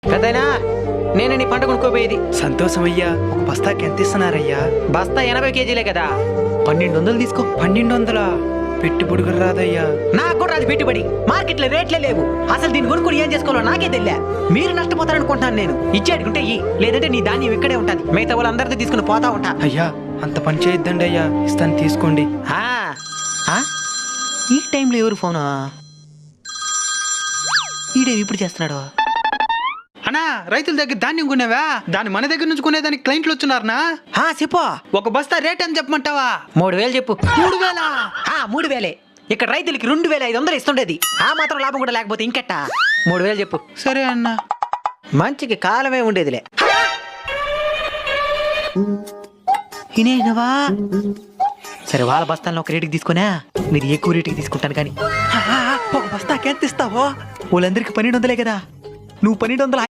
పెద్దయినా నేను నీ పంట కొనుక్కోపోయేది. సంతోషం అయ్యా. ఒక బస్తాకి ఎంత ఇస్తున్నారయ్యా? బస్తా 80 కేజీలే కదా. 1200 తీసుకో. 1200 పెట్టుబడి కూడా రాదయ్యా. నాకు కూడా అది పెట్టుబడి. మార్కెట్లో రేట్లే లేవు. అసలు దీన్ని కొనుక్కుని ఏం చేసుకోవాలో నాకే తెలియా. మీరు నష్టపోతారనుకుంటున్నాను నేను. ఇచ్చేడుకుంటే లేదంటే నీ ధాన్యం ఇక్కడే ఉంటుంది. మిగతా వాళ్ళందరితో తీసుకుని పోతా ఉంటా. అయ్యా అంత పని చేయొద్దండి అయ్యా. ఇస్తాను తీసుకోండి. ఈ టైంలో ఎవరు ఫోనా? ఈడేవి ఇప్పుడు చేస్తున్నాడు? అన్నా రైతుల దగ్గర ధాన్యం కొనేవా? దాన్ని మన దగ్గర నుంచి కొనేదానికి క్లయింట్లు వచ్చున్నారనా? చెప్పు. ఒక బస్తా రేట్ అని చెప్పమంటావా? 3000 చెప్పు. 3000? 3000. ఇక్కడ రైతులకి 2500 ఇస్తుండేది. ఆ మాత్రం లాభం కూడా లేకపోతే ఇంకెట్టా? 3000 చెప్పు. సరే అన్న. మంచికి కాలమే ఉండేదిలే. ఇనేనవా? సరే వాళ్ళ బస్తాలను ఒక రేటుకి తీసుకున్నా, మీరు ఎక్కువ రేటుకి తీసుకుంటాను కానీ. ఒక బస్తాకి ఎంత ఇస్తావో? వాళ్ళందరికి 1200 కదా. నువ్వు 1200